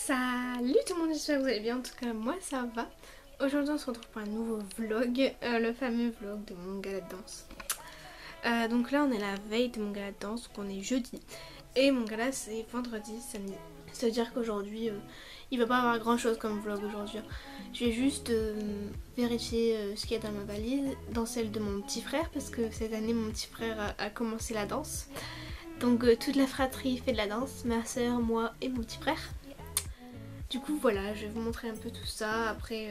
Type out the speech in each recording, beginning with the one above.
Salut tout le monde, j'espère que vous allez bien, en tout cas moi ça va. Aujourd'hui on se retrouve pour un nouveau vlog, le fameux vlog de mon gala de danse. Donc là on est la veille de mon gala de danse, donc on est jeudi. Et mon gala c'est vendredi, samedi. C'est-à-dire qu'aujourd'hui il va pas y avoir grand chose comme vlog aujourd'hui. Je vais juste vérifier ce qu'il y a dans ma valise, dans celle de mon petit frère, parce que cette année mon petit frère a commencé la danse. Donc toute la fratrie fait de la danse, ma soeur, moi et mon petit frère. Du coup voilà, je vais vous montrer un peu tout ça. Après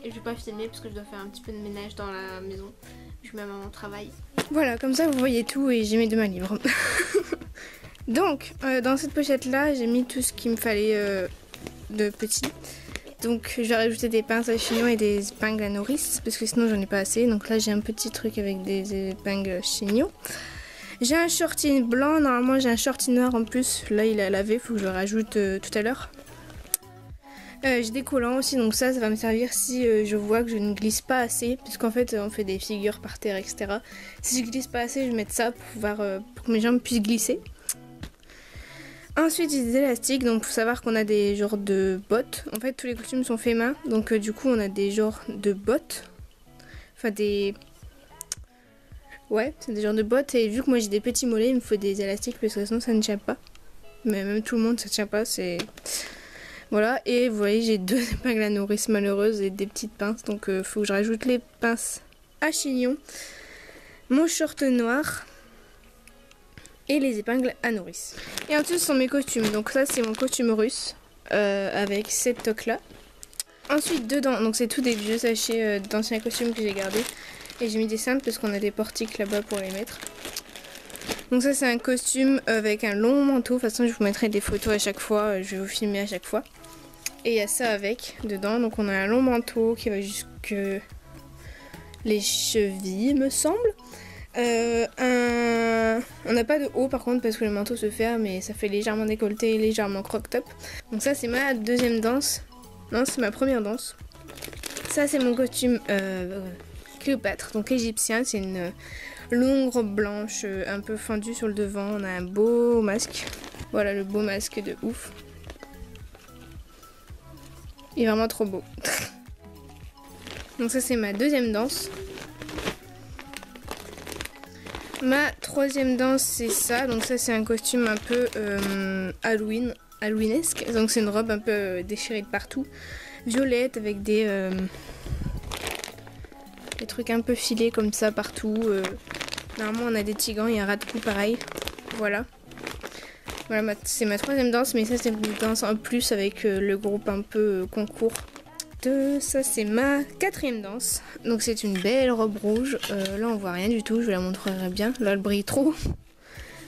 je vais pas filmer parce que je dois faire un petit peu de ménage dans la maison. Je suis même à mon travail. Voilà, comme ça vous voyez tout et j'ai mes deux mains libres. Donc dans cette pochette là j'ai mis tout ce qu'il me fallait de petit. Donc je vais rajouter des pinces à chignon et des épingles à nourrice parce que sinon j'en ai pas assez. Donc là j'ai un petit truc avec des épingles chignon. J'ai un shorty blanc, normalement j'ai un shorty noir en plus. Là il est à laver, faut que je le rajoute tout à l'heure. J'ai des collants aussi, donc ça va me servir si je vois que je ne glisse pas assez, puisqu'en fait on fait des figures par terre, etc. Si je glisse pas assez, je vais mettre ça pour pouvoir pour que mes jambes puissent glisser. Ensuite j'ai des élastiques, donc faut savoir qu'on a des genres de bottes. En fait tous les costumes sont faits main, donc du coup on a des genres de bottes. Enfin des... Ouais, c'est des genres de bottes, et vu que moi j'ai des petits mollets, il me faut des élastiques parce que sinon ça ne tient pas. Mais même tout le monde ça tient pas, c'est... Voilà, et vous voyez j'ai deux épingles à nourrice malheureuses et des petites pinces, donc faut que je rajoute les pinces à chignon, mon short noir et les épingles à nourrice. Et ensuite ce sont mes costumes, donc ça c'est mon costume russe avec cette toque là. Ensuite dedans, donc c'est tous des vieux sachets d'anciens costumes que j'ai gardés, et j'ai mis des simples parce qu'on a des portiques là-bas pour les mettre. Donc ça c'est un costume avec un long manteau, de toute façon je vous mettrai des photos à chaque fois, je vais vous filmer à chaque fois. Et il y a ça avec dedans, donc on a un long manteau qui va jusque les chevilles me semble. On n'a pas de haut par contre parce que le manteau se ferme et ça fait légèrement décolleté, légèrement croc-top. Donc ça c'est ma deuxième danse, non c'est ma première danse. Ça c'est mon costume Cléopâtre, donc égyptien, c'est une longue robe blanche un peu fendue sur le devant, on a un beau masque, voilà le beau masque de ouf. Il est vraiment trop beau. Donc ça c'est ma deuxième danse. Ma troisième danse c'est ça, donc ça c'est un costume un peu Halloweenesque, donc c'est une robe un peu déchirée de partout, violette avec des trucs un peu filés comme ça partout. Normalement on a des petits gants et un ras de cou pareil. Voilà. Voilà, c'est ma troisième danse, mais ça c'est une danse en plus avec le groupe un peu concours. Ça c'est ma quatrième danse. Donc c'est une belle robe rouge. Là on voit rien du tout, je vous la montrerai bien. Là elle brille trop.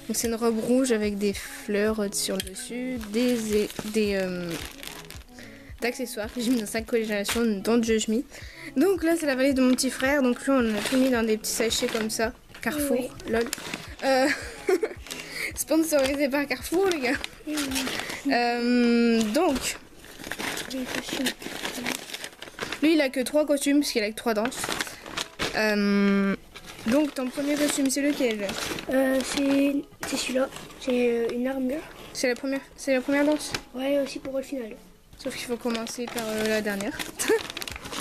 Donc c'est une robe rouge avec des fleurs sur le dessus, d'accessoires que j'ai mis dans 5 collégations dont Judge Me. Donc là c'est la valise de mon petit frère, donc lui on a tout mis dans des petits sachets comme ça. Carrefour, oui. Lol. Sponsorisé par Carrefour les gars. Donc lui il a que 3 costumes parce qu'il a que 3 danses. Donc ton premier costume c'est lequel? C'est celui-là, c'est une armure. C'est la première danse? Ouais, aussi pour le final. Sauf qu'il faut commencer par la dernière.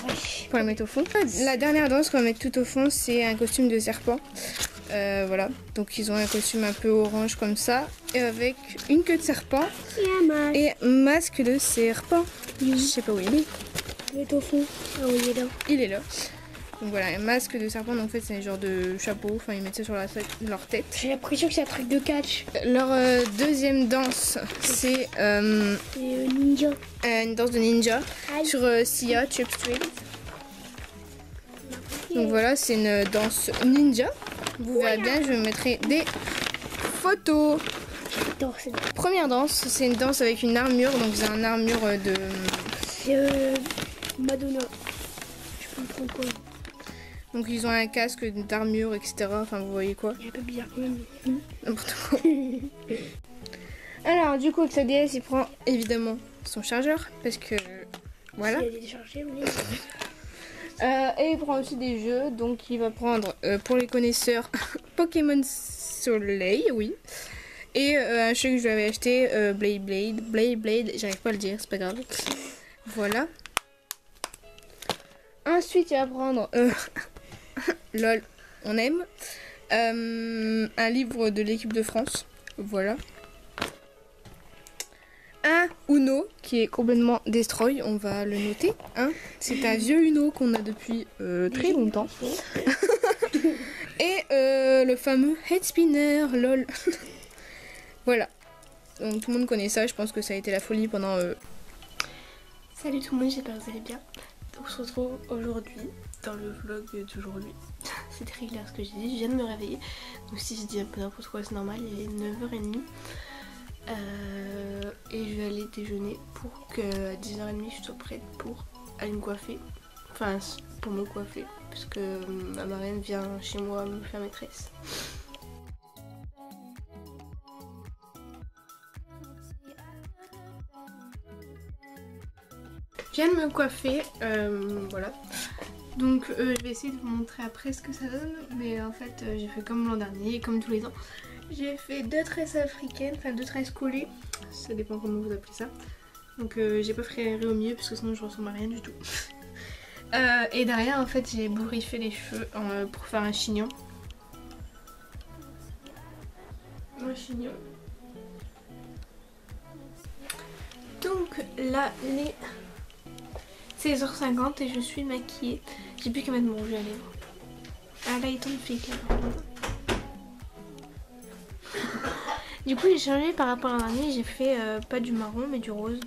Ouais. Pour la mettre au fond. La dernière danse qu'on va mettre tout au fond c'est un costume de serpent. Voilà, donc ils ont un costume un peu orange comme ça, et avec une queue de serpent et un masque de serpent. Je sais pas où il est. Il est au fond. Ah oui, il est là. Il est là. Donc voilà, un masque de serpent, donc en fait c'est un genre de chapeau, enfin ils mettent ça sur leur tête. J'ai l'impression que c'est un truc de catch. Leur deuxième danse c'est ninja. Une danse de ninja. Aïe. Sur Sia, Chip Street. Donc voilà, c'est une danse ninja. Vous verrez bien, je mettrai des photos. Première danse, c'est une danse avec une armure, donc c'est une armure de... C'est Madonna. Je comprends quoi. Donc ils ont un casque d'armure, etc. Enfin vous voyez quoi. C'est un peu bizarre quand même. N'importe quoi. Alors du coup avec sa DS il prend évidemment son chargeur, parce que... Voilà. Il a déchargé, oui. Et il prend aussi des jeux, donc il va prendre pour les connaisseurs Pokémon Soleil, oui, Et un jeu que je lui avais acheté, Blade, j'arrive pas à le dire, c'est pas grave. Voilà. Ensuite, il va prendre LOL, on aime. Un livre de l'équipe de France. Voilà. Un Uno qui est complètement destroy, on va le noter. Hein. C'est un vieux Uno qu'on a depuis très longtemps. Et le fameux head spinner, lol. Voilà. Donc tout le monde connaît ça, je pense que ça a été la folie pendant... Salut tout le monde, j'espère que vous allez bien. On se retrouve aujourd'hui dans le vlog d'aujourd'hui. C'est très clair ce que j'ai dit, je viens de me réveiller. Donc si je dis un peu n'importe quoi, c'est normal, il est 9h30. Et je vais aller déjeuner pour que à 10h30 je sois prête pour aller me coiffer. Enfin, pour me coiffer, parce que ma marraine vient chez moi me faire mes tresses. Je viens de me coiffer, voilà. Donc je vais essayer de vous montrer après ce que ça donne. Mais en fait j'ai fait comme l'an dernier, comme tous les ans. J'ai fait 2 tresses africaines, enfin 2 tresses collées. Ça dépend comment vous appelez ça. Donc j'ai pas frayé au milieu parce que sinon je ressemble à rien du tout. Et derrière en fait j'ai bourriffé les cheveux pour faire un chignon. Un chignon. Donc là il est 16h50 et je suis maquillée. J'ai plus qu'à mettre mon rouge à lèvres. Ah là il tombe fake là par contre. Du coup j'ai changé par rapport à l'an dernier, j'ai fait pas du marron mais du rose.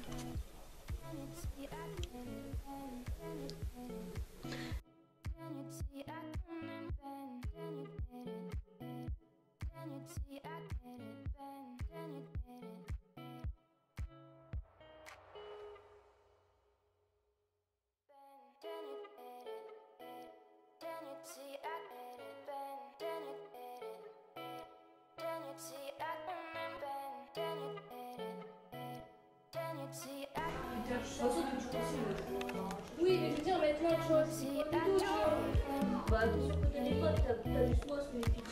Oui, mais je veux dire maintenant, tu vois, c'est pas plutôt, tu vois. Bah, t'es sûr que t'as des potes, t'as du soin sur les filles.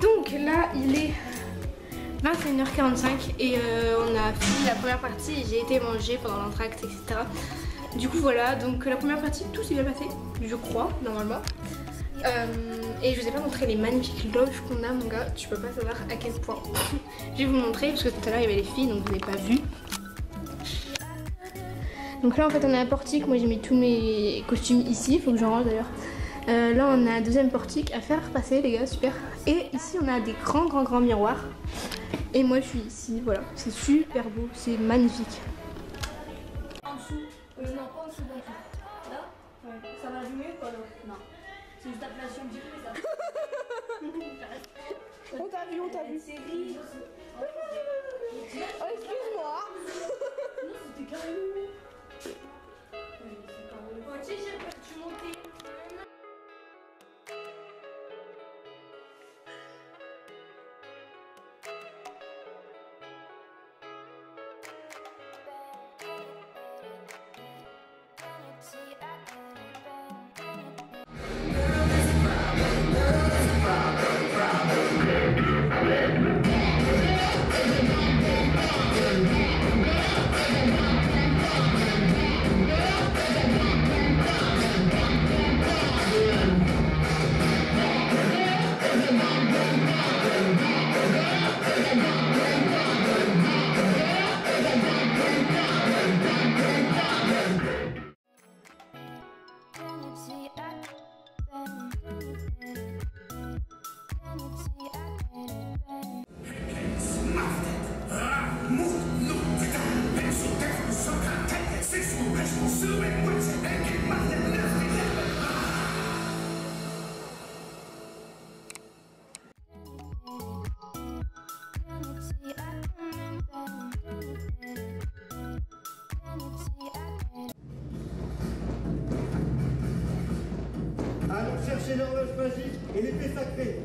Donc là il est 21h45 et on a fini la première partie et j'ai été manger pendant l'entracte, etc. Du coup voilà, donc la première partie tout s'est bien passé, je crois, normalement. Et je vous ai pas montré les magnifiques loges qu'on a mon gars, tu peux pas savoir à quel point. Je vais vous montrer parce que tout à l'heure il y avait les filles donc vous n'avez pas vu. Donc là en fait on a un portique, moi j'ai mis tous mes costumes ici, il faut que j'en range d'ailleurs. Là on a un deuxième portique à faire passer les gars, super. Et ici on a des grands miroirs. Et moi je suis ici, voilà, c'est super beau, c'est magnifique. En dessous, non, pas en dessous d'un tout. Là, ouais. Ça va jouer ou pas là? Non. C'est juste l'appellation un petit peu ça. On t'a vu, on t'a vu. C'est gris. Oh excuse-moi. Non, c'était carrément. Bon, tu sais, j'ai monté. Allons chercher l'horloge magique et l'épée sacrée.